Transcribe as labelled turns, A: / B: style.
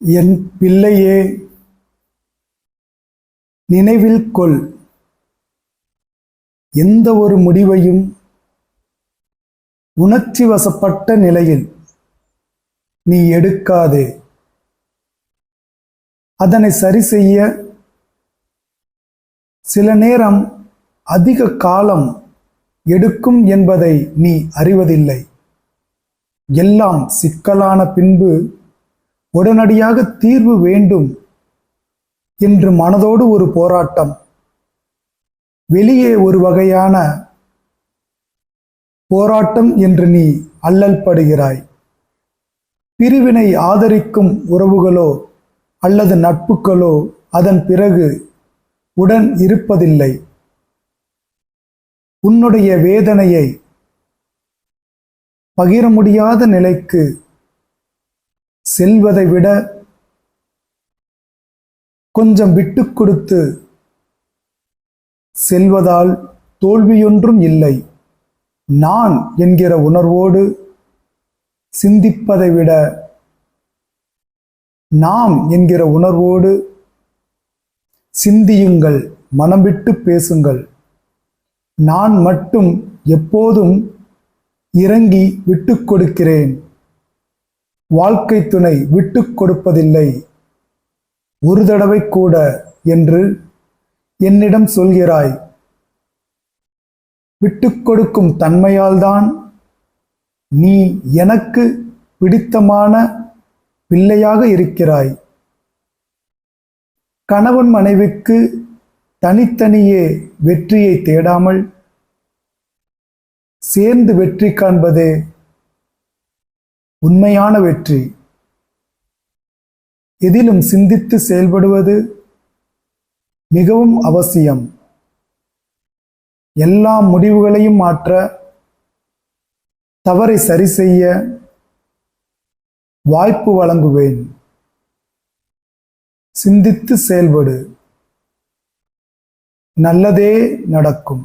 A: என் பிள்ளையே, நினைவில் கொள், எந்த ஒரு முடிவையும் உணர்ச்சி வசப்பட்ட நிலையில் நீ எடுக்காதே. அதனை சரி செய்ய சில நேரம் அதிக காலம் எடுக்கும் என்பதை நீ அறிவதில்லை. எல்லாம் சிக்கலான பின்பு உடனடியாக தீர்வு வேண்டும் என்று மனதோடு ஒரு போராட்டம், வெளியே ஒரு வகையான போராட்டம் என்று நீ அல்லல் படுகிறாய். பிரிவினை ஆதரிக்கும் உறவுகளோ அல்லது நட்புகளோ அதன் பிறகு உடன் இருப்பதில்லை. உன்னுடைய வேதனையை பகிர முடியாத நிலைக்கு செல்வதை விட கொஞ்சம் விட்டு கொடுத்து செல்வதால் தோல்வியொன்றும் இல்லை. நான் என்கிற உணர்வோடு சிந்திப்பதை விட நாம் என்கிற உணர்வோடு சிந்தியுங்கள், மனம் விட்டு பேசுங்கள். நான் மட்டும் எப்போதும் இறங்கி விட்டு கொடுக்கிறேன். வாழ்க்கை துணை விட்டு கொடுப்பதில்லை ஒரு தடவை கூட என்று என்னிடம் சொல்கிறாய். விட்டு கொடுக்கும் தன்மையால்தான் நீ எனக்கு பிடித்தமான பிள்ளையாக இருக்கிறாய். கணவன் மனைவிக்கு தனித்தனியே வெற்றியை தேடாமல் சேர்ந்து வெற்றி காண்பதே உண்மையான வெற்றி. எதிலும் சிந்தித்து செயல்படுவது மிகவும் அவசியம். எல்லா முடிவுகளையும் மாற்ற, தவறை சரி செய்ய வாய்ப்பு வழங்குவேன். சிந்தித்து செயல்படு, நல்லதே நடக்கும்.